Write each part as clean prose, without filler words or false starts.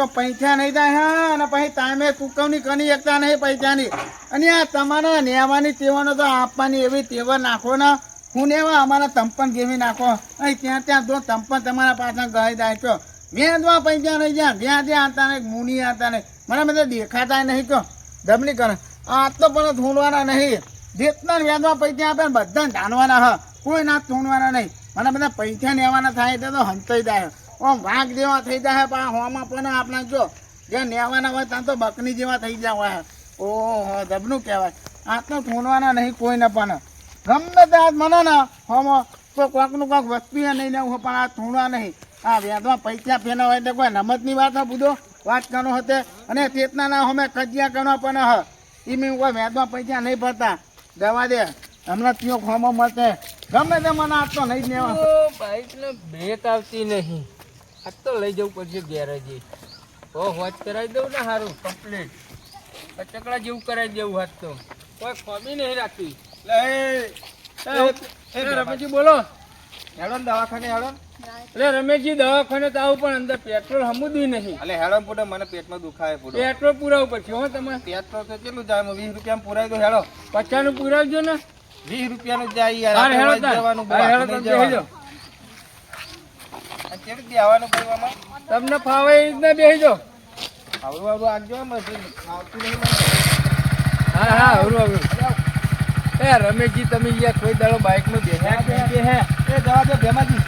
તો પૈસા નહીં થાય હા અને પછી ટાઈમે ચૂકવણી કરી શકતા નહીં પૈસાની અને આ તમારે નેવાની તેવાનો તો આપવાની એવી તેવા નાખો ને હું નેવા અમારા તંપન જેવી નાખો અહીં ત્યાં જો તંપન તમારા પાછળ ગઈ જાય તો વેદવા પૈસા નહીં જ્યાં જ્યાં ત્યાં આવતા નહીં મુની આવતા નહીં મને બધા દેખાતા નહીં તો ડબલી કરે આ તો પણ થોડવાના નહીં જેટલા વેદવા પૈસા આપે ને બધા જાણવાના હા કોઈ ના થોડવાના નહીં મને બધા પૈસા લેવાના થાય એટલે તો હંતાઈ જાય આમ વાઘ જેવા થઈ જાય પણ હોમાં પણ આપણા જો જ્યાં લેવાના હોય ત્યાં તો બકરી જેવા થઈ જાય હોય ઓહો ધબનું કહેવાય આ તો થોડવાના નહીં કોઈને પણ ગમે ત્યાં મને ને હોમાં તો કોકનું કોઈક વસ્તુ નહીં લેવું પણ આ થોડવા નહીં આ વેદમાં પૈસા ફેના હોય એટલે કોઈ નમતની વાત હા બુધો વાત કરો હતે અને ચેતના ના અમે કજિયા કરવા પણ હ એ મેં કોઈ વેદમાં પૈસા નહીં ભરતા દવા દે હમણાં ત્યો ખોમો મળશે ગમે તે મને આ તો નહીં લેવા બાઈક ને બ્રેક આવતી નહીં આ તો લઈ જવું પડશે ગેરેજે વોચ કરાવી દઉં ને સારું કમ્પ્લીટ ચકડા જેવું કરાવી દેવું હાથ તો કોઈ ખોમી નહીં રાખી રમેશજી બોલો હેડો ને દવાખાને હેડો એટલે રમેશજી દવાખાને તો આવું પણ અંદર પેટ્રોલ હમુદું નહીં એટલે હેડો પૂટે મને પેટમાં દુખાય પૂરો પેટ્રોલ પુરાવું પડશે હો તમે પેટ્રોલ તો કેટલું જાય 20 રૂપિયામાં પુરાય તો હેડો 50 નું પુરાવજો ને 20 રૂપિયાનું જાય યાર જવાનું કેવી આવવાનું ભાઈ તમને ફાવે એ રીતના બેસી જાઓ આવડું આવડું આગજો આવતું નહીં હા હા આવડું આવડું એ રમેશજી તમે યાર કોઈ દાડો બાઇક નું બેસ્યા કે હે એ જવા દે ભેમાજી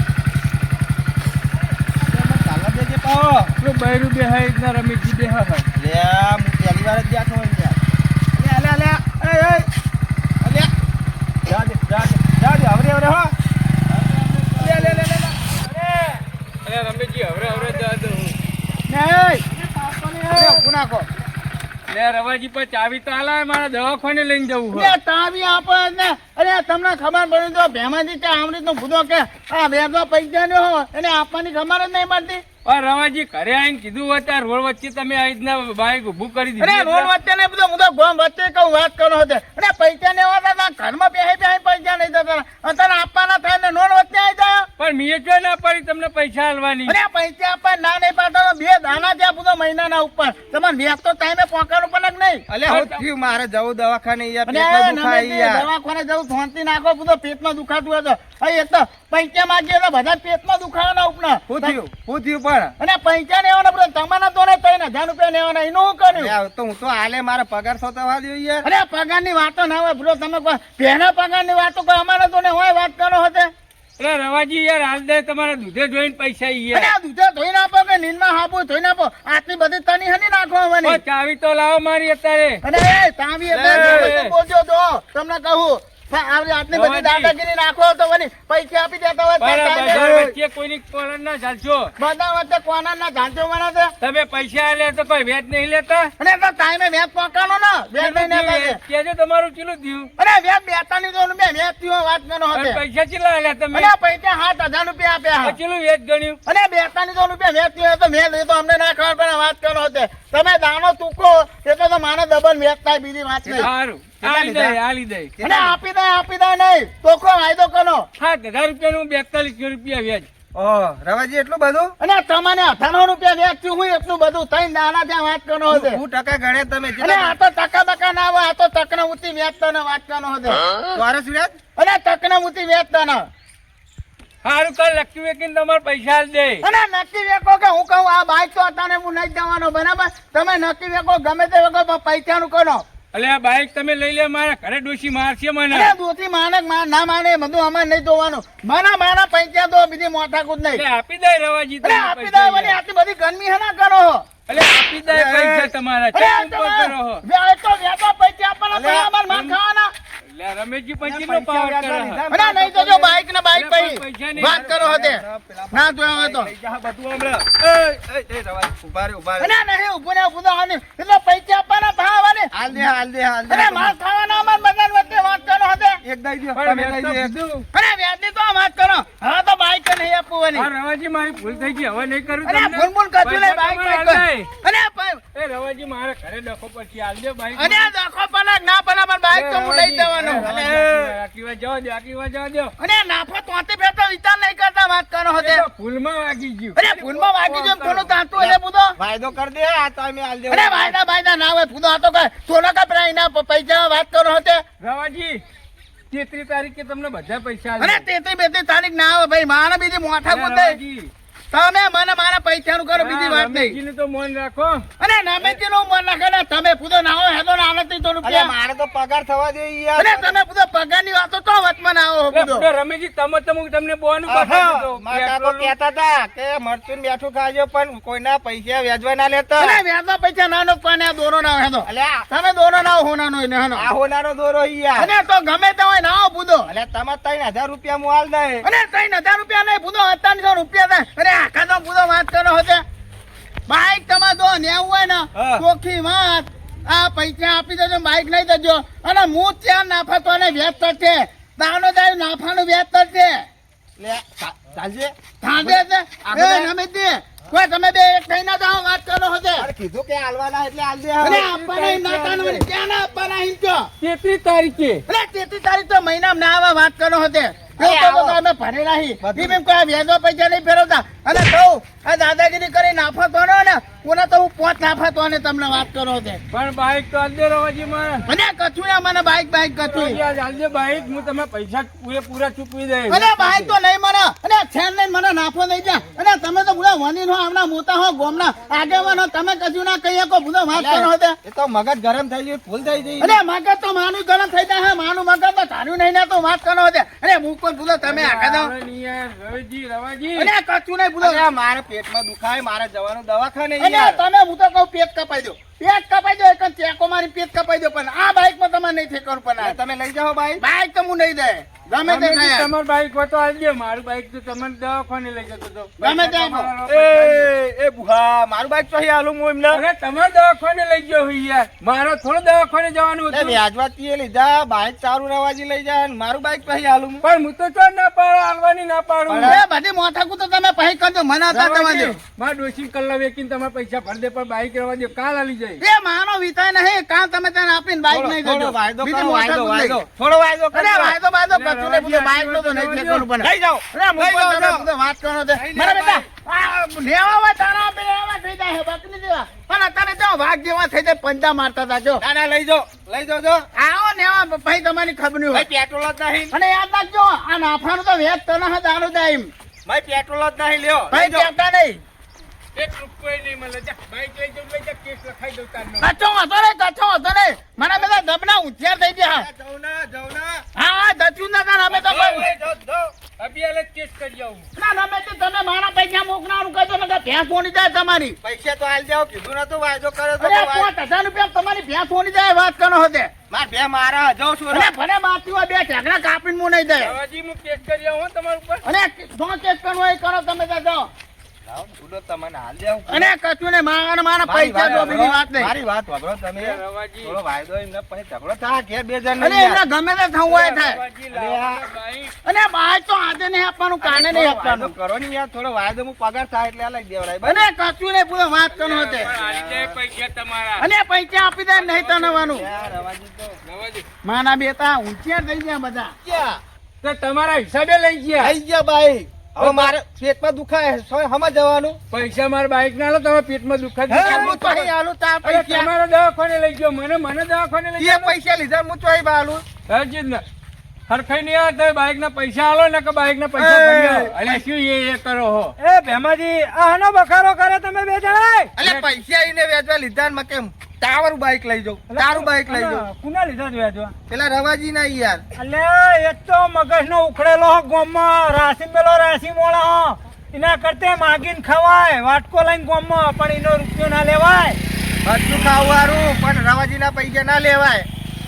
ચાલા દેજે પાઓ પેલું બૈરું બેહા રીતના રમેશજી બેહા લે હું પહેલી વાર જ જાતો હોય યાર લે લે જા દે આવરે હો અરે રમેશજી હવે જા દો નહીં કુનાકો લે રવાજી પર ચાવી તો હાલા મારા દવાખાને લઈને જવું છે ચાવી આપો ને અરે તમને ખબર પડી તો ભેમાજી કે આમરીત નો ભૂદો કે આ વેદવા પૈસા નો હો એને આપવાની ખબર જ નહીં પડતી રવાજી ઘરે આવીને કીધું હોય ત્યાં રોડ વચ્ચે તમે આ રીતના બાઈક ઉભું કરી દીધું અરે રોડ વચ્ચે ને બધો હું તો ગોમ વચ્ચે કહું વાત કરો હતો અરે પૈસા ને હતા ઘરમાં બેહી પૈસા નહીં થતા અત્યારે આપવાના થાય ને નોન વચ્ચે આવી જાય પણ મેં જો ના પડી તમને પૈસા હાલવાની અરે પૈસા આપવા ના નહીં પાડતા બે દાના ત્યાં બધો મહિનાના ઉપર તમારે વ્યાજ તો ટાઈમે પહોંચવાનું પણ જ નહીં અલે હું થયું મારે જવું દવાખાને દવાખાને જવું શાંતિ નાખો બધો પેટમાં દુખાતું હોય તો એક તો પૈસા માંગીએ તો બધા પેટમાં દુખાવાના ઉપના શું થયું પણ અને પૈસા લેવાના બધો તમારા તો ને 3000 રૂપિયા લેવાના એનું શું કર્યું તો હું તો હાલે મારા પગાર સોતવા દઉં યાર અરે પગાર ની વાતો ના હોય બરો તમે કોઈ પહેલા પગાર ની વાતો કોઈ અમારે તો ને હોય વાત કરો હતે અરે રવાજી યાર હાલ દે તમારા દૂધે જોઈને પૈસા યાર અરે દૂધે ધોઈ નાખો કે નીંદમાં હાબુ ધોઈ નાખો આટલી બધી તની હની નાખો મને ચાવી તો લાવો મારી અત્યારે અરે ચાવી એટલે બોલજો તો તમને કહું આટલી બધી દાદાગીરી નાખો તો વળી પૈસા આપી દેતા હોય વચ્ચે કોઈની કોલર ના ચાલશો બધા વચ્ચે કોના ના જાણજો મને તમે પૈસા લે તો કોઈ વેચ નહીં લેતા અને તો ટાઈમે વેચ પકાનો ને વેચ નહીં કેજો તમારું ચીલું થયું અરે વેચ 42 રૂપિયા વેચ થયો વાત કરો હવે પૈસા ચીલા આલ્યા તમે અરે પૈસા 7000 રૂપિયા આપ્યા ચીલું વેચ ગણ્યું અને 42 રૂપિયા વેચ થયો તો મેં લીધો અમને ના ખબર પડે વાત કરો હતે તમે દાણો ચૂકો એટલે તો માને ડબલ વેચ થાય બીજી વાત નહીં સારું આપી દે આપી દે નહીં તો કો વાયદો કરો 7000 રૂપિયા નું 42 રૂપિયા વ્યાજ રવાજી એટલું બધું અને તમને 98 રૂપિયા વેચ થયું હું એટલું બધું થઈને દાણા ત્યાં વાત કરો હતે 2% ગણે તમે અને આ તો ટકા ના હોય આ તો તકને ઊંચી વેચતા ને વાત કરો હતે વારસ વ્યાજ અને તકને ઊંચી વેચતા ને સારું કર લકી વેકીને તમારે પૈસા આલ દે અને નક્કી વેકો કે હું કહું આ બાઈક તો અત્યારે હું નહીં જવાનો બરાબર તમે નક્કી વેકો ગમે તે વેકો પૈસા નું કરો અલે આ બાઈક તમે લઈ લે મારા ઘરે ડોશી મારશે મને અરે દોશી માને ના માને બધું અમારે નહીં જોવાનું મારા પૈસા તો બીજી મોટાકૂદ નહીં આપી દે રવાજી અરે આપી દે વળી આટલી બધી ગરમી હે ના કરો અલે આપી દે પૈસા તમારા વેચો પૈસા આપવાના અમાર માર ખાવાના રમેશજી પંચી નો પાવર કરે અરે નહીં તો જો બાઈક ને બાઈક પૈ વાત કરો હતે ના તો હવે તો બધું હમણાં એ રવાજી ઉભા રે અરે નહીં ઉભો તો આને એટલે પૈસા આપવાના ભાવવાને હાલ દે અરે માર ખાવાના અમાર બધાન વચ્ચે વાત કરો હતે એક દઈ દો તમે લઈ દો અરે વ્યાજની તો વાત કરો હા તો બાઈક નહીં આપવાની રવાજી મારી ભૂલ થઈ ગઈ હવે નહીં કરું અરે ભૂલ કરતું નહીં બાઈક અરે એ રવાજી મારે ઘરે ડખો પછી આલ દે બાઈક અરે ડખો પલક ના પલા પણ બાઈક તો હું લઈ જવાનો વાત જવા દો, આટલી વાત જવા દો. અને નાફો તોતે બેઠો વિચાર નહીં કરતા વાત કરો હોતે. એ તો ભૂલમાં વાગી ગયું. અરે ફૂલમાં વાગી ગયો થોડું તાતું એટલે પૂછો. વાયદો કરી દે આ તો અમે આલ દેવું. અરે વાયદા ના હોય પૂછો. આ તો કઈ સોના કા પેલા એના પૈસા વાત કરો હોતે. રવાજી 33 તારીખે તમને બધા પૈસા અરે આલજો. 33 તારીખ ના આવે ભાઈ. મારે બીજી મોઠા કૂદે. રવાજી, તમે મને મારા પૈસાનું કરો બીજી વાત નહીં. રમેશજીનું તો મન રાખો. અને નામેજી નું મન નાખે ને તમે પૂછો ના હોય હેદો ના આનંદ તો અરે રૂપિયા. મારે તો પગાર થવા દે યાર. અરે તમે પૂછો પગારની વાતો તો વચમાં ના આવો પૂછો. એટલે રમેશજી તમે તો હું તમને બોનું આહા, બતાવી મારા કાકો કહેતા હતા કે મરચું ને બેઠું ખાજો પણ કોઈના પૈસા વ્યાજવા ના લેતા. અરે વ્યાજના પૈસા ના નો કોને દોરો ના હેદો. અલ્યા તમે દોરો ના હોના નો એને હેનો. આ હોનારો દોરો યાર. અને તો ગમે તે હોય ના આવો પૂછો. અલ્યા તમે 3000 રૂપિયા મોલ દે. અને 3000 રૂપિયા નહીં પૂછો 5700 રૂપિયા થાય. અરે આખા તો પૂછો વાત કરો હોતે. બાઈક તમે જો નેવું હોય ને હા. ચોખ્ખી વાત. આ પૈસા આપી દેજો બાઈક લઈ દેજો. અને હું ત્યાં નાફા તો ને વ્યાજ તરશે. દાનો દાય નાફાનું વ્યાજ તરશે. લે ચાલજે. થાંડે છે એ નમિતજી. કોઈ તમે બે એક થઈને જાઓ વાત કરો હોતે. અરે કીધું કે આલવાના એટલે આલ દે. અરે આપવાના ઈ નાતાનું વળી ક્યાં ના આપવાના ઈ કયો? 33 તારીખે અરે 33 તારીખ તો મહિનામાં ના આવે વાત કરો હોતે. અરે આવો. અમે ભરેલા હી. બધું. ઈ બેન કોઈ આ વ્યાજો પૈસા નહીં ફેરવતા. અને કહું આ દાદાગીરી કરી નાફા તો ને કોને તો હું 5 નાફા તો ને તમને વાત કરો હોતે. પણ બાઈક તો આલજો રવાજી મારે. અને કથું ને મને બાઈક કથું. રવાજી, આજ આલજો બાઈક, હું તમે પૈસા પૂરેપૂરા ચૂકવી દઈશ. અને બાઈક તો નહીં મને. અને છેન નહીં મને નાફો નહીં જા. અને તમે તો બધા વની હો આમના મોટા હો ગોમના આગેવાન હો. તમે કશું ના કહી શકો બધો વાત કરો હોતે. એ તો મગજ ગરમ થઈ ગયું ફૂલ થઈ ગઈ. અરે મગજ તો માનું ગરમ થઈ જાય. માનું મગજ તો ધાર્યું નહીં ને તો વાત કરો હોતે. અરે હું કોઈ ભૂલો તમે આખા દો. આવડે નહીં યાર, રવાજી, રવાજી. અને કશું નહીં ભૂલો. અલ્યા મારે પેટમાં દુખાય મારે જવાનું દવાખાને અને યાર. તમે હું તો કહું પેટ કપાઈ દો. પેટ કપાઈ દો એક ચેકો મારી પેટ કપાઈ દો. પણ આ બાઈકમાં તમારે નહીં ઠેકવાનું પણ અરે તમે લઈ જાઓ ભાઈ. બાઈક તો હું નહીં દે. ગમે તે રમેશજી, થાય. તમારું બાઈક હોય તો આલજો. મારું બાઈક તો તમને દવાખાને લઈ જતો હતો. ગમે તે પૈસા આપો. તમારા એ બુહા મારું બાઈક તો અહીં આલું હું એમને. અરે તમારે દવાખાને લઈ ગયો હોય યાર. મારે થોડું દવાખાને જવાનું એ હતું. વ્યાજવાતી એ લીધા બાઈક સારું રવાજી લઈ જાય અને મારું બાઈક તો અહીં આલું હું. પણ હું તો ચો ના પાડું, આલવાની ના પાડું. એ બધી મોથાકૂ તો તમે પછી કરજો. મને હતા તમારે રવાજી, દો. મારા ડોશી કલ્લા વેચીને તમારે પૈસા ભરી દે, પણ બાઈક રવા દો, કાલ આલી જાય. એ માનો વિતાય નહીં. કાં તમે તેને આપીને બાઈક નહીં થોડો દેજો. વાયદો બીજી કરો, વાયદો મોથાકૂટ નહીં. વાયદો. થોડો વાયદો અરે કરો. વાયદો બાયદો કશું નહીં પૂછો. બાઈક નો તો નહીં ઠેકવાનું પણ. લઈ જાઓ. અરે હું લઈ કોઈ જાઓ, તમે જાઓ. બધું વાત કરો તે. મારા બેટા આ લેવા હોય તારા આપે લેવા થઈ જાય બકરી જેવા. પણ અત્યારે તો વાઘ જેવા થઈ જાય પંજા મારતા હતા જો. ના ના લઈ જાઓ. લઈ જાઓ જો. આવો નેવા ભાઈ તમારી ખબર નહીં ભાઈ હોય. પેટ્રોલ જ નહીં. અને યાદ રાખજો આ નાફાનું તો વેચ તને હા દારૂ દે એમ. ભાઈ પેટ્રોલ જ નહીં લ્યો. ભાઈ લઈ જાઓ. કહેતા નહીં. એક રૂપિયો નહીં મળે. જા, બાઈક લઈ જાઉં, લઈ જા, કેસ લખાઈ દઉં તારનો. કચ્છો હતો ને મારા બધા દબના ઉછેર થઈ ગયા. જાઓ ના, જાઓ ના. હા દચ્યું ના તાર અમે તો કોઈ લઈ જાઓ, જાઓ. અભિયાલે જ કેસ કરી આવું. ના તમે તો તમે મારા પૈસા મોકલાવાનું કહેજો ને કે ભેંસ ફોડી જાય તમારી. પૈસા તો આલ જાઓ. કીધું નતું વાયદો કર્યો તો અરે વાય- 5000 રૂપિયા તમારી ભેંસ ફોડી જાય વાત કરો હોતે. માર બે મારા જાઉં છું. અને ભલે મારતી હોય બે ઢેકડા કાપીને હું નહીં દે. રવાજી, હું કેસ કરી આવું હો તમારા ઉપર. અને જો કેસ કરવો હોય એ કરો તમે ત્યાં જાઓ. લાવો, છૂટો તમને હાલ જાઓ. અને કશું ને મારા મારા મારી પૈસા જો બીજી વાત નહીં. મારી વાત વાપરો તમે. એ રવાજી. થોડો વાયદો એમને પછી ઝઘડો થાય ઘેર બે જણ અને એમને ગમે તે થવું હોય થાય. રવાજી, લાવો ને બાઈક. અને બાઈક તો આજે નહીં આપવાનું કાને નહીં આપવાનું. કરો ને યાર થોડો વાયદો હું પગાર થાય એટલે લઈ દેવડાય બસ. અને કશું ને પૂરો વાત કરો હોતે. પણ આલી જાય પૈસા તમારા. અને પૈસા આપી દે નહીં તનવાનું. યાર રવાજી તો રવાજી, માના બેટા ઊંચિયા થઈ ગયા બધા. ક્યાં તો તમારા હિસાબે લઈ ગયા. થઈ ગયા બાઈક. હવે મારે પેટમાં દુખાય હમ જવાનું. પૈસા મારા બાઈક ના લો, તમે પેટમાં દુખા હે, હું તો અહીં આલું તા અરે પૈસા. તમારા દવાખાને લઈ ગયો, મને દવાખાને લઈ તે ગયો. પૈસા લીધા હું તો અહીં આલું. હરજી જ ના. હરખાઈ નહીં આવતા બાઈક ના પૈસા આલો ને કે બાઈક ના પૈસા એ, ભરી આવો. અલ્યા શું એ કરો હો? એ ભેમાજી આનો બખારો કરે તમે બે જણા એટલે પૈસા એને વેચવા લીધા ને મેં કેમ તારું બાઈક લઈ જાઉં તારું બાઈક લઈ જાઉં. કુના લીધા જોયા જો પેલા રવાજી ના યાર. અલે એક તો મગજ નો ઉખડેલો હો ગોમમાં રાશી મેલો રાશી મોળા હો એના કરતે માગીને ખવાય વાટકો લઈને ગોમમાં પણ એનો રૂપિયો ના લેવાય. બધું ખાવાનું પણ રવાજી ના પૈસા ના લેવાય.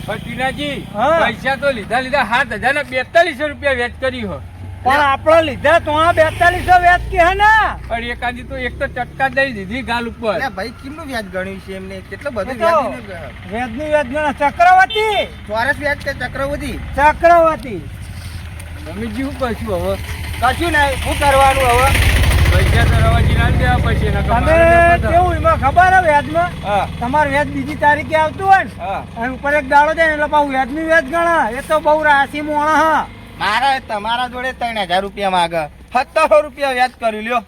પણ ટીનાજી, હા. પૈસા તો લીધા 7,042 રૂપિયા વેચ કરી હો. પણ આપડે લીધા તો 4200 વ્યાજ કે હે ને પણ એકાદી તો એક તો ચટકા દઈ દીધી ગાલ ઉપર. અલ્યા ભાઈ કેમનું વ્યાજ ગણ્યું છે એમને કેટલું બધું એ તો વ્યાજ એનું ગણ્યું. વ્યાજનું વ્યાજ ગણા ચક્રવર્તી ચોરસ વ્યાજ કે ચક્રવૃદ્ધિ ચક્રવર્તી રમેશજી શું કરશું હવે? કશું નહીં શું કરવાનું હવે પૈસા તો રવાજી ના દેવા પછી નકર તમે મારે નહીં પતા. કેવું એમાં ખબર હે વ્યાજમાં હા તમારું વ્યાજ બીજી તારીખે આવતું હોય ને હા અને ઉપર એક દાડો જાય ને એટલે પાછું વ્યાજનું વ્યાજ ગણા એ તો બહુ રાશિ મોણા હા મારે તમારા જોડે 3000 રૂપિયા માંગે 1700 રૂપિયા વ્યાજ કર્યું લ્યો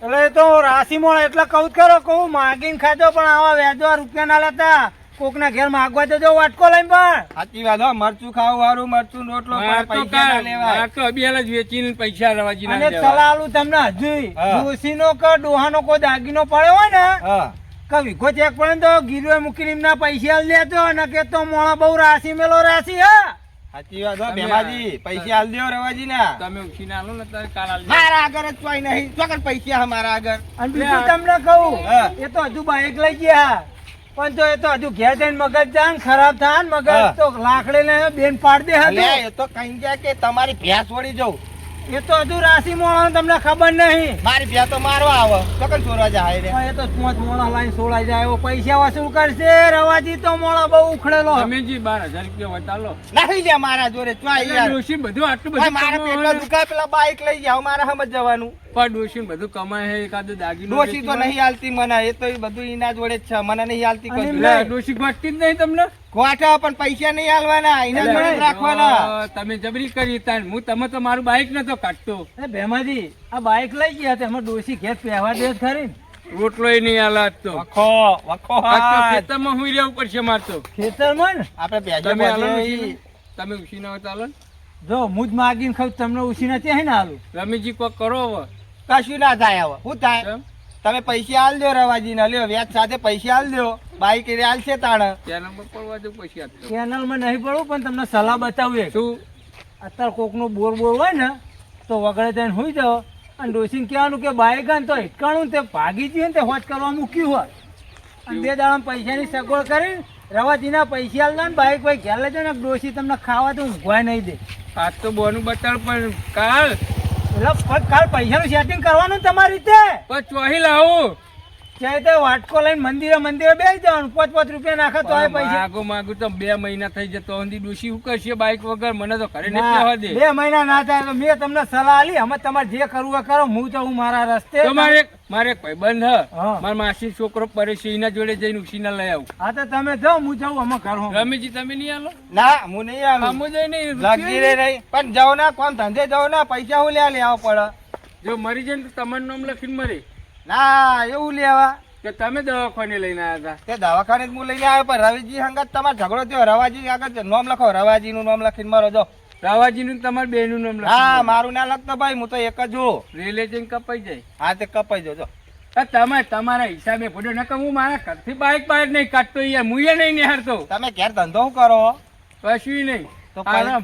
એટલે એ તો રાશિ મોણા એટલે કહું જ કરો કહું માગીને ખાજો પણ આવા વ્યાજો રૂપિયા ના લેતા કોકના ઘેર માગવા જજો વાટકો લઈને પણ સાચી વાત હો મરચું ખાવું વાળું મરચું રોટલો મારે પણ તો પૈસા ના કાલ- લેવાય મારે તો અબિયાલ જ વેચીને પૈસા રવાજી ના અને દેવા. સલાહ આલું તમને હજુ હા. ડોશીનો કે ડોહાનો કોઈ દાગીનો પડ્યો હોય ને હા કે વીઘો ચેક પડે ને તો ગીરવે મૂકીને એમના પૈસા લેજો અને કે તો મોણા બહુ રાશિ મેલો રાશિ હા સાચી વાત હો તમે ભેમાજી પૈસા આલ દ્યો રવાજી ના તમે ઉછીને આલો ને તારે કાલ આલજો. મારા આગળ જ કોઈ નહીં ચોકન પૈસા હે મારા આગળ અને બીજું તમને કહું હા. એ તો હજુ બાઈક લઈ ગયા પણ તો એ તો હજુ ઘેર જઈને મગજ જાય ને ખરાબ થાય ને મગજ હા. તો લાકડી ને બેન પાડ દે હજુ. અલ્યા, એ તો કઈ ગયા કે તમારી ભેંસ વળી જવું એ તો હજુ રાશિ મોણા તમને ખબર નહીં મારી ભેંસ તો મારવા આવે ચોકન ચોરવા જાય રે પણ એ તો પાંચ મોણા લાઈન સોળાઈ જાય એવો પૈસા વસૂલ કરશે રવાજી તો મોણા બહુ ઉખડેલો તમે જી 12,000 રૂપિયા વટાલો નહીં લે મારા જોડે ચોય યાર ડોશી બધું આટલું ભાઈ, બધું મારા કમાવાનું. પેટમાં દુખાય પેલા બાઈક લઈ જાવ મારે સમજ જવાનું પણ ડોશી બધું કમાય છે એકાદો દાગીનો ડોશી તો વેચી નહીં હાલતી મને એ તો ઈ બધું એના જોડે જ છે મને નહીં હાલતી અને કશું લે, ડોશી ગોઠતી જ નહીં તમને ગોઠા પણ પૈસા નહીં હાલવાના એના જોડે જ રાખવાના તમે જબરી કરી તાન હું તમે તો મારું બાઈક નતો કાઢતો એ ભેમાજી આ બાઈક લઈ ગયા તે એમાં ડોશી ઘેર પહેવા દે જ ખરી ને રોટલો નહીં હાલાત તો વખો વખો આ તો હાથ. ખેતરમાં હુઈ રહેવું પડશે મારતો ખેતરમાં ને આપણે ભેજો તમે હાલો ને બાંધીએ ઉછીને. તમે ઉછીને આવો તો હાલો ને. જો હું જ માગીને ખાઉં તમને ઉછીને ત્યાં ને હાલું રમીજી કોક કરો હવે કશું ના થાય હવે શું થાય કેમ? તમે પૈસા હાલ દો રવાજી ના લ્યો વ્યાજ સાથે પૈસા હાલ દો બાઈક એ હાલશે તાણ ત્યાં નંબર પડવા દો પછી આપતો ચેનલમાં નહીં પડવું પણ તમને સલાહ બતાવું એક શું અત્યારે કોકનો બોર હોય ને તો વગડે થઈને હોઈ જાઓ અને ડોસીને કહેવાનું કે બાઈક ને તો હિટકાણું તે ભાગી જઈએ ને તે હોજ કરવા મૂક્યું હોય અને બે દાડા પૈસાની સગવડ કરી રવાજીના પૈસા આલ દો ને બાઈક ભાઈ ઘેર લેજો ને ડોસી તમને ખાવા તો ઊંઘવાય નહીં દે આજ તો બોનું બતાડ પણ કાલ એટલે કાલ પૈસાનું સેટિંગ કરવાનું તમારી રીતે પણ ચોહી લાવું ચાહે તો વાટકો લઈને મંદિરે બેસી જવાનું 5-5 રૂપિયા નાખે તો આ પૈસા માગો માગો તો 2 મહિના થઈ જતો હંધી ડોશી શું કરશે બાઈક વગર મને તો ઘરે નથી ના, આવવા દે 2 મહિના ના થાય તો મેં તમને સલાહ આલી અમે તમારે જે કરવું હોય કરો હું તો હું મારા રસ્તે તો મારે એક ભાઈબંધ હ હા. મારા માસી છોકરો પરે છે એના જોડે જઈને ઉછીના લઈ આવું હા તો તમે જાઓ હું જાઉં અમે ઘર હોઉં. રમેશજી તમે નહીં આલો ના હું નહીં આલું આમો જઈ નહીં લાગી રે નહીં પણ જાઓ ના કોમ ધંધે જાઓ ના પૈસા હું લે આવો પડે જો મરી જાય ને તો તમારું નામ લખીને મરે ના એવું લેવા કે તમે દવાખાને લઈને આવ્યા હતા તે દવાખાને જ હું લઈને આવ્યો પણ રવિજી હંગાત તમારો ઝઘડો થયો રવાજી આગળ નામ લખો રવાજી નું નામ લખીને મારો જો રાવાજીનું તમારા બેનું નામ હા લખીને મારું ના લખતો ભાઈ હું તો એક જ છું રેલે જઈને કપાઈ જાય હા તે કપાઈ જો તમે તમારા હિસાબે ફોટો નકર હું મારા ઘરથી બાઈક બહાર નહીં કાઢતો યાર હું નહીં નિહાળતો તમે ઘેર ધંધો શું કરો કશું નહીં તો આરામ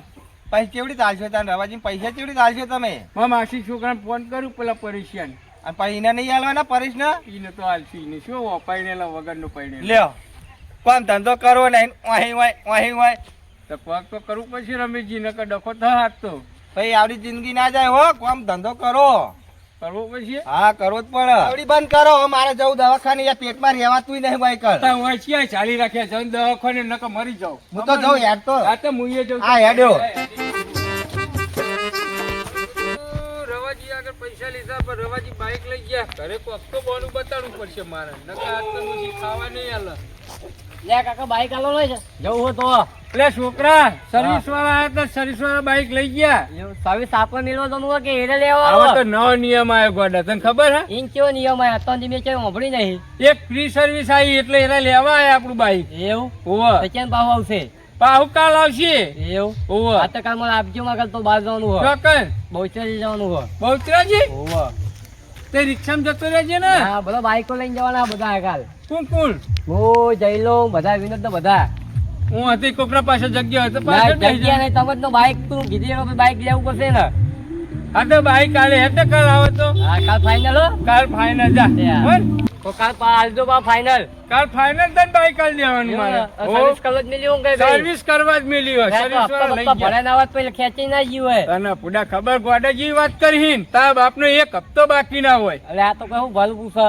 પૈસા કેવડી ચાલશો તાર રવાજી પૈસા કેવડી ચાલશો તમે મારા માસી છોકરાને ફોન કરું પેલા પરેશાન અને પછી એને નહીં હાલવાના પરેશ ને ઈને તો હાલશું ઈને શું પાઈનેલા વગરનો પાઈનેલા લ્યો કોમ ધંધો કરવો નહીં અહીં હોય તો પગ તો કરવું પડશે રમેશજી નકર ડખો થાક તો ભાઈ આવડી જિંદગી ના જાય હો કોમ ધંધો કરો કરવો પડશે હા કરવો જ પડે આવડી બંધ કરો હવે મારે જવું દવાખાને યાર પેટમાં રહેવાતું નહીં ભાઈ કર તા હું ક્યાં ચાલી રાખ્યા જઈને દવાખાને નકર મરી જાઉં હું તો જાઉં યાર તો હા તો મુઈએ જાઉં હા, હેડ્યો. રવાજી આગળ પૈસા લીધા પણ રવાજી બાઈક લઈ ગયા ઘરે કોક તો બોનું બતાડવું પડશે મારે નકર આજ તો ડોશી ખાવા નહીં આલે લે કાકા બાઈક આલો લઈ છે જવું હોય તો એટલે છોકરા સર્વિસ વાળા આવ્યા હતા સર્વિસ વાળા બાઈક લઈ ગયા સર્વિસ આપવા મેળવો તો હું કે એને લેવા હવે આવો તો નવો નિયમ આવ્યો ગોડા તને ખબર હે ઇન કેવો નિયમ આ અત્યાર મેં કેવું સાંભળી નહીં એક ફ્રી સર્વિસ આવી એટલે એના લેવા આવ્યા આપણું બાઈક એવું ઓવ તો કેમ ભાવ આવશે પાહુ કાલ આવશે એવું ઓવ આ તો કાલ મને આપજો મગર તો બહાર જવાનું હોય ચોકન બહુચરાજી જવાનું હોય બહુચરાજી ઓવ તે રિક્ષામાં જતો રહેજે ને હા બધા બાઈકો લઈને જવાના બધા કાલ કોણ કોણ હું જઈલો બધા વિનોદ તો બધા હું હતી કોકરા પાસે જગ્યા હતો ના, પાછળ બેસી જગ્યા જા. નહીં તમે તો બાઈક તું કીધી એનો બાઈક લેવું પડશે ને હા તો બાઈક કાલે હેઠે કાલ આવે તો હા કાલ ફાઈનલ હો કાલ ફાઇનલ જા યા. બોલ. તો કાલ આલજો બા ફાઈનલ કાલ ફાઇનલ તને બાઈક કાલ દેવાનું મારે સર્વિસ કલર જ મિલી હું કઈ ભાઈ સર્વિસ કરવા જ મિલી હોય સર્વિસ વાળા લઈ ગયા ભરાય ના વાત પેલા ખેંચી ના ગયું હોય તને પુડા ખબર ગોડાજી વાત કરી તારા બાપનો એક હપ્તો બાકી ના હોય એટલે આ તો કહું ભલું પૂછે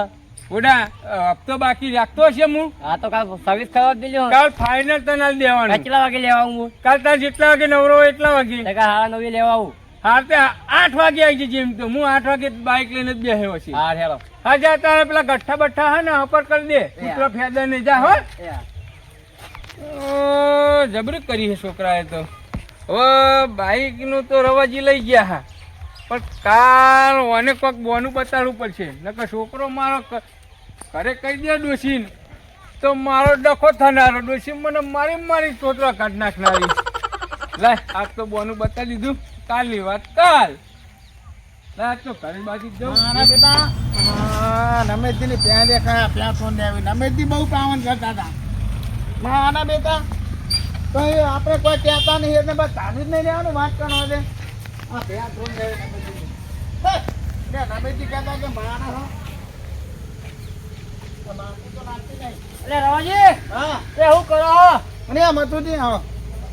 પુડા હપ્તો બાકી રાખતો છે હું આ તો કાલ સર્વિસ કરવા જ મિલ્યું કાલ ફાઇનલ તને હાલ દેવાનું કેટલા વાગે લેવા આવું કાલ તાર જેટલા વાગે નવરો હોય એટલા વાગે ટકા 9:30 લેવા આવું હા તે 8 વાગે આવી જજે એમ તો હું 8 વાગે બાઇક લઈને જ બેહ્યો છે હા હેલો હા જા તારે પેલા ગઠ્ઠા બઠ્ઠા હે ને અપર કરી દે કૂતરો ફેદા નહીં જા હો જબરી કરી છે છોકરાએ તો હવે બાઇકનું તો રવાજી લઈ ગયા હા પણ કાલ ઓને કોક બોનું બતાડવું પડશે નકર છોકરો મારો ઘરે કહી દે ડોસીને તો મારો ડખો થનારો ડોસી મને મારી છોકરા કાઢ નાખનારી લાય આજ તો બોનું બતાવી દીધું કાલની વાત કાલ લાય તો ઘરે બાજુ જવું મારા બેટા રમેશજી ની ત્યાં દેખાયા ત્યાં ફોન આવી રમેશજી બહુ કાવન કરતા હતા મારા બેટા તો એ આપણે કોઈ કહેતા નહીં એટલે બસ ચાલી જ નહીં રહેવાનું વાત કરવાનો છે આ ત્યાં ફોન આવી રમેશજી કહેતા કે મારા હો એટલે રવાજી હા એ શું કરો અને આ મથુજી હા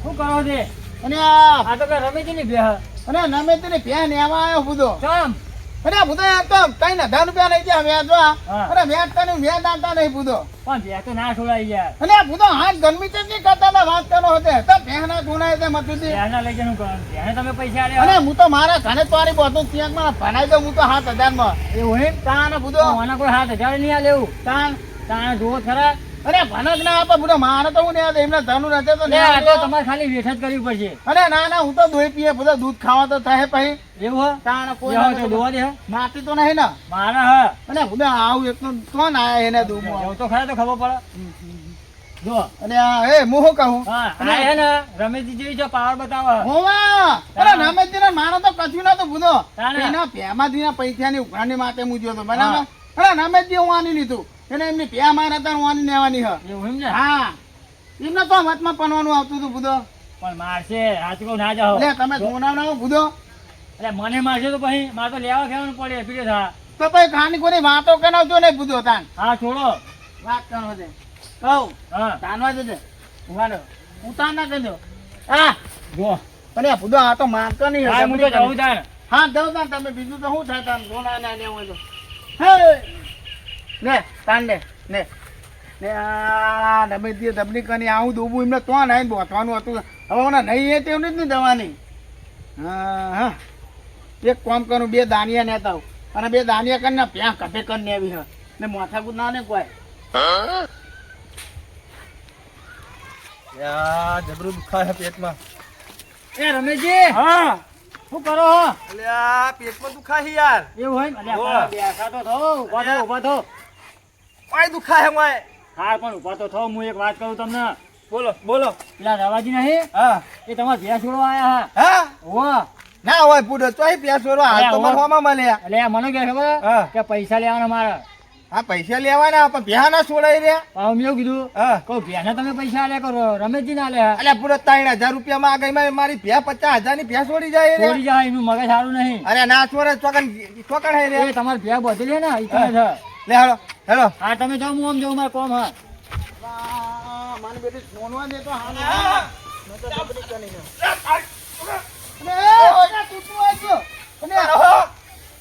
શું કરો છે અને આ આ તો કઈ રમેશજી ની બેહ અને રમેશજી ની ત્યાં એમાં આવ્યો બુધો ચમ અને આ બુધો તો કઈ ને 10 રૂપિયા લઈ ગયા વેચવા હા. અને વેચતા વેચ આવતા નહીં બુધો પણ બે તો ના છોડાઈ યાર અને આ બુધો હાથ ગરમી ચટણી કરતા હતા વાત કરનો હતો તો પહેના ગુનાય તે મથુજી બેહના લઈ જવાનું કરવાનું બેહને તમે પૈસા અને આલ્યા હું તો મારા ઘરે તારી બધું ક્યાંક માં ભણાઈ દઉં હું તો 7000 માં એવું એમ તાન બુધો મને કોઈ 7000 નહીં આ લેવું તાન તાણે જુઓ ખરા અને ભણક ના આપે બુધો મારે તો હું ને એમને ધનુ રહેતે તો લે આ તો નહીં તમારે ખાલી વેઠ જ કરવી પડશે અને ના ના હું તો દોઈ પીએ બધા દૂધ ખાવા તો થાય પછી એવું હો તાણ કોઈ બેહો તો જોવા દે હો. માટી તો નહીં ને મારા હા અને બુધો આવું એકદમ કોણ આયા એને દૂધ એવું તો ખરા તો ખબર પડે જો અને આ એ હું શું કહું હા અને હે ને રમેશજી જેવી જો પાવર બતાવે હોવા અરે રમેશજી ને મારો તો કશું નતો બુધો તાણે. એના પેમાંથી પૈસાની ઉઘરાણી માટે હું જોતો બરાબર અરે રમેશજી હું આની લીધું એને એમની પે મારા હતા હું આની લેવાની હ એવું એમ ને હા એમને તો મતમાં પનવાનું આવતું હતું બુધો પણ મારશે હાચકો ના જાઓ એટલે તમે સોના ના બુધો એટલે મને મારશે તો પછી મારે તો લેવા ખેવાનું પડે પીડે થા તો પછી ખાની કોઈ વાતો કરાવજો ને બુધો તાન હા છોડો વાત કરો છે કહું હા તાનવા જજે ઉગાડો ઉતાર ના કરજો હા જો અરે બુધો આ તો મારતો નહીં હા હું તો જવું તાર હા જાઉં તાન તમે બીજું તો શું થાય તાન સોના ના લેવું હોય તો હે ને તાન ને આ રમેશજી દબની કની આવું દોબું એમને તો નાઈને બોતવાનું હતું હવે મને નહીં એ તેવું નથી દવાની હા હા એક કામ કરું 2 દાનિયા નેતા આવું અને 2 દાનિયા કરીને પ્યાં કભે કરીને આવી હ ને માથાકૂટ ના ને કોઈ યા જબરું દુખાય છે પેટમાં એ રમેશજી હા શું કરો હો એટલે આ પેટમાં દુખાય છે યાર એવું હોય ને હોવે. અલ્યા બેસા તો થો ઊભા થો ઓય દુખાય છે મોય હા પણ ઊભા તો થો હું એક વાત કહું તમને બોલો બોલો પેલા રવાજી નહીં હા એ તમારા ભેંસ છોડવા આયા હા હા ના હોય પૂડો ચોય પ્યાસ વરો હાલ તો અલ્યા, મને હોમાં મળ્યા એટલે મને કહે ખબર હા. કે પૈસા લેવાના મારા હા પૈસા લેવાના પણ પ્યા ના છોડાઈ રહ્યા પાછું મેં એવું કીધું હા કહું ભેંસને તમે પૈસા આલ્યા કરો રમેશજી ના આલ્યા અલ્યા પૂરો 3000 રૂપિયામાં આ ગઈ મારી ભ્યા 50000 ની ભ્યા છોડી જાય રે છોડી જાય એનું મગજ સારું નહીં અરે ના છોડે ચોકન ચોકન હે રે એ તમારે ભેંસ બધેલી ને ઈ તમે છે લે હેલો હેલો હા તમે જાઓ હું આમ જાઉં મારે કોમ હા મને બેટી સોનવા દે તો હા મેં તો દબની કની અને તૂટું આવ્યો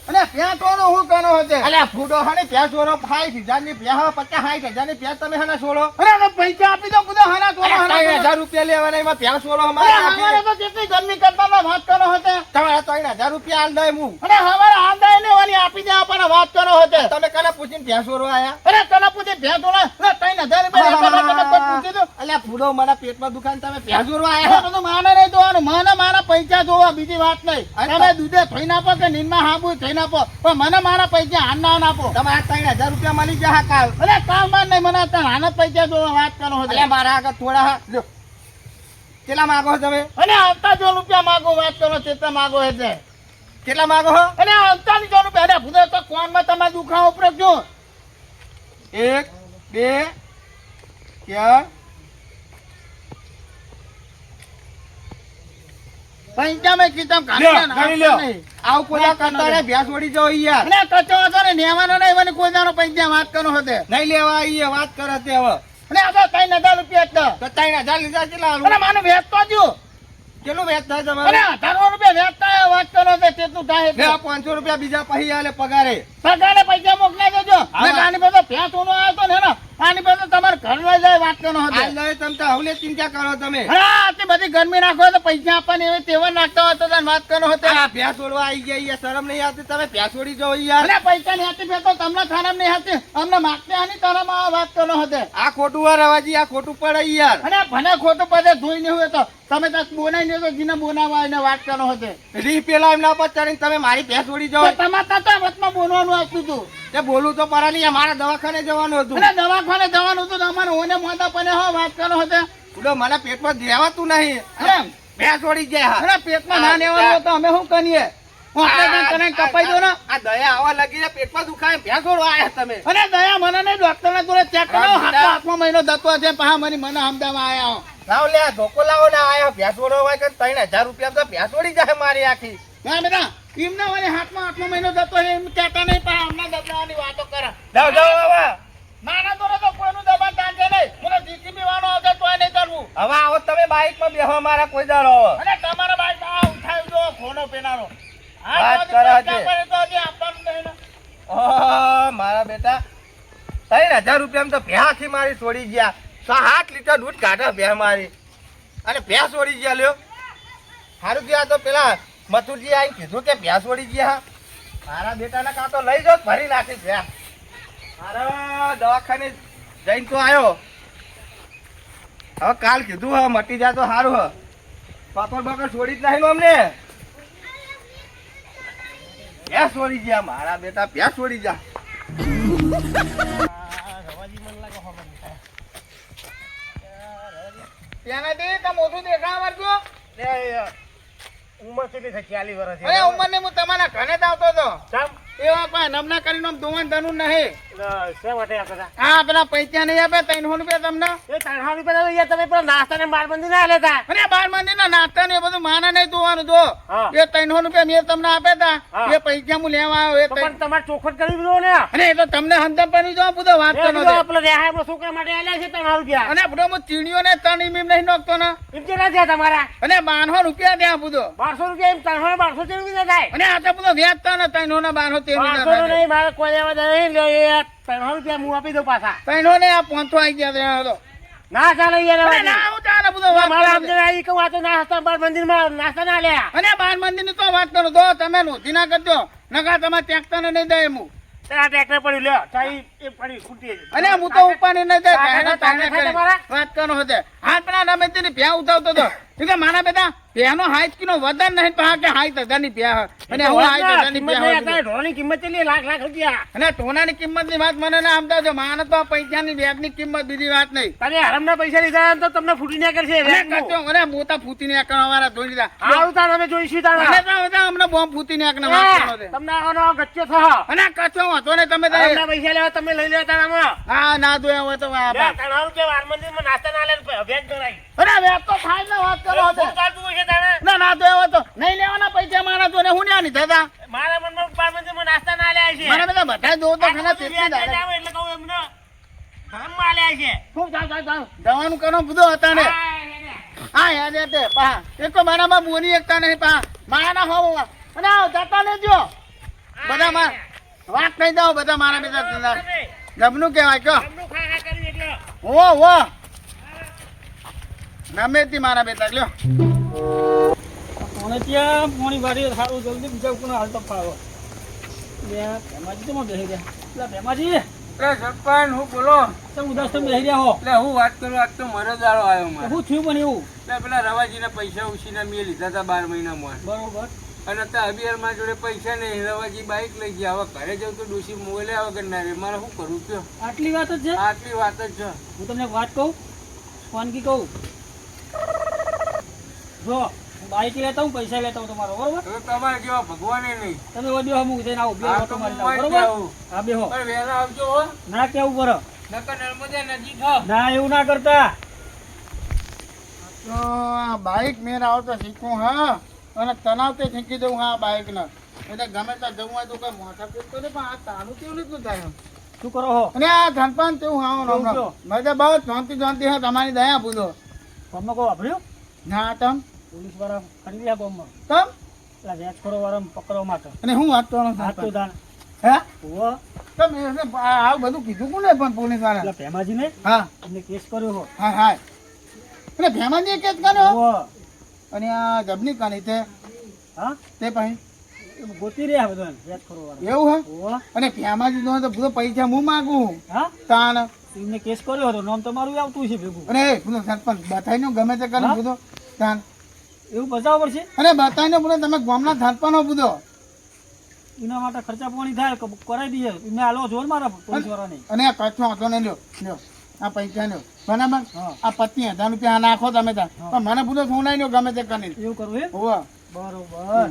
અને પ્યાં તોનો હું કનો હતે અલ્યા ફૂડો હને ભ્યા છોડો 6000 ની ભ્યા 50-60000 ની ભ્યા તમે હને છોડો અરે તો પૈસા આપી દો બુધો હના તોનો અરે હના 3000 રૂપિયા લેવાના એમાં ભ્યા છોડો અરે અમારે હમારે તો કેટલી ગરમી કરતા ના વાત કરો હતે તમારા 3000 રૂપિયા હાલ દઈ હું અરે હમારે આંદા એને વાલી આપી દે આપણને વાત કરો હતે તમે કને પૂછીને ભ્યા છોડો આયા અરે તને પૂછે ભેં તોના અરે 3000 રૂપિયા તમે કોઈ પૂછી દો અલ્યા ફૂડો મારા પેટમાં દુખાન તમે ભ્યા છોડો અરે આયા તો માને નહીં જોવાનું મને મારા પૈસા જોવા બીજી વાત નહીં તમે દૂધે થઈ નાખો કે નીંદમાં હાબુ થઈ નાખો પણ મને મારા પૈસા હાન ના આપો તમારા 3000 રૂપિયા મળી ગયા કાલ અરે કામ બાર નહીં મને અત્યારે હાન જ પૈસા જોવા વાત કરો હતે અલ્યા મારા આગળ થોડા લ્યો કેટલા માંગો છો તમે અને આવતા જો રૂપિયા માગો વાત કરો ચેતા માગો એટલે કેટલા માંગો છો અને આવતાની જો રૂપિયા અરે ભૂદે તો કોનમાં તમે દુખાવો ઉપર જો 1 2 4 પૈસા મેં કીધા લ્યો ગણી લ્યો આવું કોઈ કરતા રે ભ્યા છોડી જાઓ યાર અને કચો હતો ને નેવાનો નહીં મને કોઈ દાનો પૈસા વાત કરો હતે નહીં લેવા આઈએ વાત કરે તે હવે અને આ તો 3000 રૂપિયા જ તો 3000 લીધા કેટલા અને મને વેચતો જો કેટલું વેચ થાય અને તમારે 18 રૂપિયા વેચતા વાત કરો તે તેટલું થાય લે આ 500 રૂપિયા બીજા પછી આલે પગારે બધાને પૈસા મોકલાઈ દેજો હા. ને આની પાસે ભેંસ ઊનો આવ્યો તો ને હેને, આની પાસે તમારે ઘર લઈ જાય વાત કરવાનો હતો. આ લઈ તમ તાર હવલે ચિંતા કરો તમે હા, આટલી બધી ગરમી નાખો તો પૈસા આપવાની એવી તેવા નાખતા હોય તો તારે વાત કરવાનો હતો. આ ભેંસ છોડવા આવી ગયા યાર શરમ નહીં આવતી તમે ભેંસ છોડી જાઓ યાર અરે પૈસા ની હાથી ફેરતો તમને ખરાબ નહીં હતી, અમને માગતે આની તારામાં વાત કરવાનો હતો. આ ખોટું વાર રવાજી આ ખોટું પડે યાર અને ભલે ખોટું પદે ધોઈ નહીં હોય તો તમે તો બોનાઈ નહીં તો જીને બોનાવા એને વાત કરવાનો હતો. રીહ પેલા એમના પર ચડીને તમે મારી ભેંસ છોડી તો જાઓ તમારે તો વચમાં બોલવાનું આવતું હતું તે બોલું તો પરા નહીં મારા દવાખાને જવાનું હતું અને દવાખાને જવાનું હતું તો અમારે ઓને મોટા પને હો વાત કરવાનો હતો. ઉડો મને પેટમાં દેવાતું નહીં એમ ભેંસ છોડી જાય હા. અરે પેટમાં ના લેવાનું હોય તો અમે શું કરીએ? ઓપરેશન કરીને કપાઈ દો ને. આ દયા આવા લાગી પેટમાં દુખાય ભેંસ છોડવા આયા તમે અને દયા મને નહીં ડોક્ટર ને જોડે ચેક કરાવો. હાથમાં મહિનો જતો છે પા મને હમદામાં આયા હો. લાવ લે આ ધોકો લાવો ને આયા ભેંસ છોડવા હોય કે 3000 રૂપિયા તો ભેંસ છોડી જાય મારી આખી હા બેટા એમને વળી હાથમાં આઠમો મહિનો જતો છે એમ કહેતા નહીં પા અમને દબાવાની વાતો કરે. જાઓ જાઓ હવે નાના દોરે તો કોઈનું દબાણ તાંજે નહીં. મને જીસીબી વાનો આવશે તોય નહીં કરવું. હવે આવો તમે બાઈકમાં બેહો મારા કોઈ દાડો અને તમારા બાઈક આ ઉઠાવી દો ફોનો પેનારો. વાત તો કરે હજી છે. પૈસા પડે તો હજી આપવાનું નહીં ને. ઓહ, મારા બેટા 3000 રૂપિયામાં તો ભેંસ આખી મારી છોડી ગયા 7 લીટર દૂધ કાઢે ભેંસ મારી અને ભેંસ છોડી ગયા લ્યો સારું ગયા તો પેલા મથુરજી આવીને કીધું કે ભેંસ છોડી ગયા મારા બેટાના કાં તો લઈ જાઓ ભરી નાખી ભેંસ મારા દવાખાને જઈને તો આવ્યો હવે કાલ કીધું હવે મટી જાય તો સારું હ પાપડ બાપડ છોડી જ નહીં અમને ભેંસ છોડી ગયા મારા બેટા ભેંસ છોડી જા ત્યાંનાથી તમે ઓછું દેખાવા માંડજો. ઉંમર કેટલી થઈ 40 વર્ષ અરે ઉંમરને હું તમારા ઘરે જ આવતો હતો. એવા પણ નમના કરીને આમ ધોવાન ધનું નહીં. હા પેલા પૈસા નહીં આપે 300 રૂપિયા તમને. અરે 12 મંદિરના નાસ્તા ને એ બધું માના નહીં ધોવાનું જો. એ 300 રૂપિયા મેં તમને આપે તા એ પૈસા હું લેવા આવ્યો. તમારે ચોખવટ કરી દીધો ને અને એ તો તમને હંધમ પડી જો બધો વાત કરવાનો છે. પેલો રેહાઈ છોકરા માટે આલ્યા છે 300 રૂપિયા અને બધો હું ચીણીઓ ને 3 ઇમીમ નહીં નાખતો ને. એમ કેટલા થયા તમારા અને 1200 રૂપિયા ત્યાં બધો. 1200 રૂપિયા એમ 300 ને 1200 જેવું કેટલા થાય અને આ તો બધો વ્યાજ ને 300 ને 1200 500 નહીં મારે કોઈ લેવા દે નહીં લે એ 300 રૂપિયા હું આપી દઉં પાછા 300 ને આ 500 આવી ગયા ત્યાં તો. ના ચાલે યાર અરે ના હું તારે બધો વાત મારા કરો છો. અંદર આવી કહું આ તો નાસ્તા બાર મંદિરમાં નાસ્તા ના લ્યા અને 12 મંદિર ની તો વાત કરો તો તમે નોંધી ના કરજો નકા તમારે ત્યાંતા ને નહીં દે હું. આ ટ્રેક્ટર પડ્યું લ્યો ચાઈ એ પડી ખૂટી અને હું તો ઉપાડી નહીં દે તાને ખાય તમારા? વાત કરવાનો હતો. હાથ પેલા રમે તેની ભ્યા ઉઠાવતો હતો. એટલે મારા બેટા ભ્યાનો હાઈટ કિનો વધારે નહીં પણ હા કે હાઈટ હજારની ભ્યા અને હું હાઈટ હજારની ભ્યા હોય. ઢોળની કિંમત કેટલી લાખ રૂપિયા અને ટોનાની કિંમત ની વાત મને ના સમજાવજો જો માને તો પૈસાની વ્યાજની કિંમત બીજી વાત નહીં. તમે હરામના પૈસા લીધા તો તમને ફૂટી ના કરશે અને કચો અને મોટા ફૂતીને આકણા વાળા ધોઈ દીધા. આવું તાર અમે જોઈશું તાર અને તો બધા અમને બોમ્બ ફૂતીને આકણા વાત કરવાનો છે. તમને આનો ગચ્ચો થા અને કચો હતો ને તમે તો હરામના પૈસા લેવા તમે લઈ લેવા તાર આમાં હા ના ધોયા હોય તો વાહ વાહ. 300 રૂપિયા વાર મંદિરમાં નાસ્તા ના લે અભ્યાસ કરાય અરે વ્યાજ તો થાય ને વાત કરો હતો. શું ચાલતું હોય છે તારે ના ના ધોયા હોય તો નહીં લેવાના પૈસા મારા તો ને હું ન્યા નહીં થતા. મારા મનમાં બાર મંદિરમાં નાસ્તા ના લે છે મને બધા બધા જોવો તો ખરા તેટલી જ આવે. એટલે કહું એમને ધર્મમાં લે છે શું ચાલ ચાલ ચાલ જવાનું કરો બધું હતા ને હા યાદ હતી પા એક તો મારામાં બોલી એકતા નહીં પા મારા હો અને જતા નહીં જો બધા માં વાત કહી દો બધા મારા બીજા જમનું કહેવાય કયો હો નમે તી મારા બેટા લ્યો કોને ત્યાં પોણી વાળી સારું જલ્દી બીજા કોને હાલતો ફાવો ભેમાજી તો બેસી રહ્યા એટલે ભેમાજી સરપંચ હું બોલો તમે ઉદાસ તમે બેસી રહ્યા હો એટલે હું વાત કરું આજ તો મારો દાડો આવ્યો મારે શું થયું પણ એવું એટલે પેલા રવાજીના પૈસા ઉછીને મેં લીધા હતા 12 મહિનામાં બરોબર અને અત્યારે અભિયારમાં જોડે પૈસા નહીં રવાજી બાઈક લઈ ગયા હવે ઘરે જાઉં તો ડોસી મોબાઈલ વગર ના રે મારે શું કરવું કયો આટલી વાત જ છે આટલી વાત જ છે હું તમને એક વાત કહું વાનગી કહું જો બાઈક લેતા હું પૈસા લેતા હું તમારો બરોબર હવે તમારે જેવા ભગવાને નહીં તમે વડ્યો હમું જઈને આવો બે હા, ઓટો તો મારી હું જાઓ, મારી બરોબર જાઉં. હા બેહો પણ વહેલા આવજો હો ના કેવું બરો નકર નર્મદા નજીક હો ના એવું ના કરતા તો આ બાઈક મેં આવતો શીખું હા અને તણાવ તે શીખી દઉં હા બાઈક ને એટલે ગમે ત્યાં જવું હોય તો કઈ મોટા પૂછતો નહીં પણ આ તારું કેવું રીતનું થાય એમ. શું કરો હો અને આ ધનપાન તેવું હા કેવું હમણાં છો? મેં તો બહુ શાંતિ હા તમારી દયા ભૂલો તમને કહું વાપર્યું ના તમ પોલીસ વાળા કરી રહ્યા ગામમાં તમ પેલા વ્યાજખોરો વાળા પકડવા માટે અને હું વાત કરવાનો હાથ તો દાન હે ઓહો તો મેં આવું બધું કીધું કોને પણ પોલીસ વાળા પેલા ભેમાજીને હા એમને કેસ કર્યો હો હા હા એટલે ભેમાજી કેસ કર્યો ઓહો અને આ જબની કાની તે હા તે પછી એ ગોતી રહ્યા બધાને યાદ કરો વાળા એવું હે ઓહો અને ભેમાજી નો તો બધો પૈસા હું માગું હા તાણ એમને કેસ કર્યો હતો નામ તમારું આવતું છે ભેગું અને બધો સરપંચ બતાવીને ગમે તે કરીને હા? બધો તાણ એવું બચાવવું પડશે અને બતાવીને બધો તમે ગામના સરપંચનો બધો એના માટે ખર્ચા પાણી થાય કરાવી દઈએ એમને હાલો જોર મારા પોલીસ વાળાને અને આ કચ્છનો હતો ને લ્યો આ પૈસા લ્યો બરાબર હા. આ 25,000 રૂપિયા નાખો તમે ત્યાં પણ મને બધો સોનાઈ લ્યો ગમે તે કરીને એવું કરવું એમ હોવા બરોબર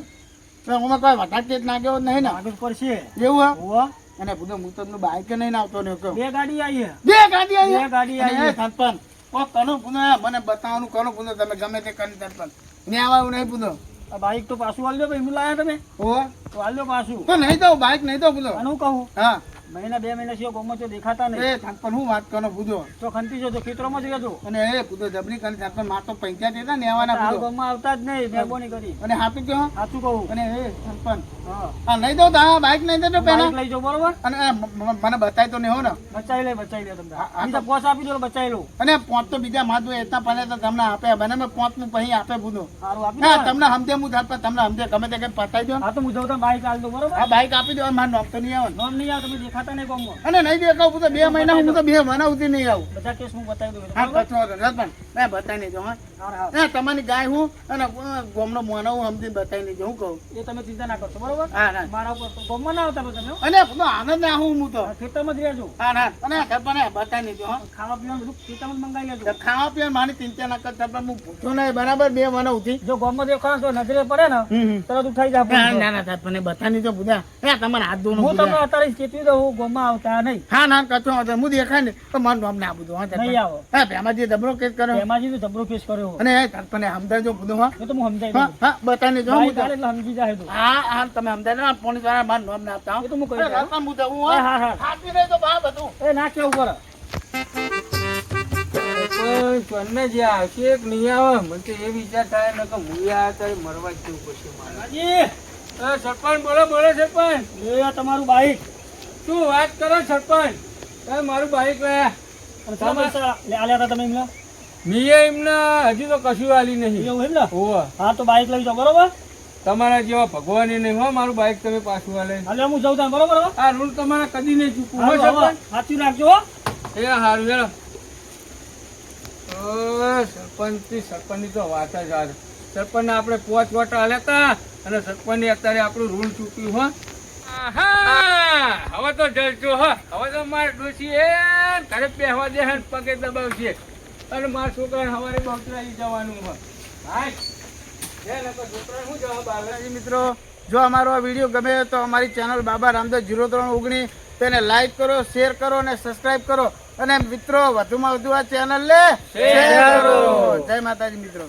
તો હું કોઈ વધારે કેસ નાખ્યો જ નહીં ને આગળ પડશે એવું હે ઓહો અને બધો હું તમને બાઈક નહીં આવતો ને કહું બે ગાડી આવી છે. બે ગાડી આવી બે ગાડી અને આવી. એ સરપંચ ઓ કનો પુનો મને બતાવવાનું કનો પુનો તમે ગમે તે કરીને સરપંચ ને આવવાનું નહીં પુનો આ બાઈક તો પાછું હાલ દો ભાઈ હું લાયા તમે હોવા તો હાલ દો પાછું તો નહીં તો બાઈક નહીં તો પુનો અને હું કહું હા મહિના 2 મહિના સિવાય ગમો તો દેખાતા નહીં એ સરપંચ હું વાત કરો પૂછો તો ખંતી જો તો ખેતરોમાં જ રહેજો અને એ પૂછો જબરી કરીને સરપંચ માર તો પૈસા દેતા ને આવવાના હાલ પૂછો ગમમાં આવતા જ નહીં મહેરબાની કરી અને હાપી કહો સાચું કહું અને એ સરપંચ હા આ નહીં દો તા બાઈક નહીં દેતો બાઈક પેલા લઈ જાઓ બરોબર અને મને બતાય તો નહીં હો ને બચાવી લે તમને હા, બીજા પોસ આપી દો બચાવી લો અને પોત તો બીજા માધુ એટલા પડે તો તમને આપે મને મેં પોત નું પછી આપે બધું સારું આપી હા દો તમને સમજે હું સરપંચ તમને સમજે ગમે તે કઈ પતાઈ દો હા તો હું જાઉં બાઈક હાલ દો બરોબર આ બાઈક આપી દો મારું નામ તો નહીં આવે નોમ નહીં આવે તમે દેખાતા નહીં ગમો અને નહીં દેખાવ હું તો 2 મહિના હું તો 2 મહિના સુધી નહીં આવું બધા કેસ હું બતાવી દઉં હા બરોબર? કચરો હતો સરપંચ મેં બતાવી નહીં જો હા હા હા તમારી ગાય હું અને ગોમનો મોનો હું સમજી બતાવી નહીં હું કહું એ તમે ચિંતા ના કરશો બરોબર હા ના મારા ઉપર તો ગમમાં ના આવતા તમે હો. અને બધો આનંદ ના હું તો આ ખેતરમાં જ રહેજો હા ના અને સરપંચ બતાવી નહીં જો હા ખાવા પીવાનું બધું ખેતરમાં જ મંગાવી લેજો તો ખાવા પીવા મારી ચિંતા ના કરતા પણ હું પૂછો નહીં બરાબર 2 મહિના સુધી જો ગમમાં દેખાડો તો નજરે પડે ને તરત ઉઠાઈ જા ના ના સરપંચ બતાવી નહીં બુધા તમારે હાથ ધોવાનું હું તમને અત્યારે ચેતવી દઉં હું ગમમાં આવતા નહીં હા ના કચરો હતો હું દેખાય ને તો મારું નામ ના બધું હા નહીં આવો હા ભેમાજી દબરો કેસ કર્યો એમાંથી તો જબરો કેસ કર્યો અને એ સરપંચ સમજાવજો બધું હા એ તો હું સમજાવી હા દઉં હા બતાવી નહીં જો હું બાઈક હાલે એટલે સમજી જાય તો હા હા તમે સમજાય ને પોલીસ વાળા મારું નામ ના આપતા એ તો હું કહી દઉં. સરપંચ હું જવું હા હા હા હાથી નહીં તો બા બધું એ ના કેવું પર પણ જે આવશે એક નહીં આવે મને તો એ વિચાર થાય ને કે હું આ ત્યારે મરવા જ જવું પડશે મારે સરપંચ બોલો બોલો સરપંચ એ તમારું બાઈક શું વાત કરો સરપંચ મારું બાઈક લાયા અને શા માટે આલ્યા હતા તમે એમને મીએ એમને હજી તો કશું આલી નહીં એવું એમ ને હોવા હા તો બાઈક લઈ જાઓ બરોબર તમારા જેવા ભગવાન એ નહીં હો મારું બાઈક તમે પાછું આલે હાલે હું જાઉં ત્યાં બરોબર હો? આ રૂલ તમારા કદી નહીં ચૂકવું હો હારું, હવે સરપંચ સાચું રાખજો હો. એ હારું હેલો સરપંચની તો વાત જ હાર સરપંચને આપણે 5 વોટ આલ્યા હતા અને સરપંચને અત્યારે આપણું રૂલ ચૂક્યું હો આહા! હવે તો જલજો હો હવે તો મારે ડોશી એ ઘરે બેહવા દે હે ને પગે દબાવશે અને મારા છોકરાને સવારે બહુચરાજી જવાનું હોય હાય છોકરાને શું જવાબ આવે મિત્રો જો અમારો આ વિડીયો ગમે તો અમારી ચેનલ બાબા રામદેવ 0319 તેને લાઈક કરો શેર કરો અને સબસ્ક્રાઇબ કરો અને મિત્રો વધુમાં વધુ આ ચેનલ લે શેર કરો જય માતાજી મિત્રો.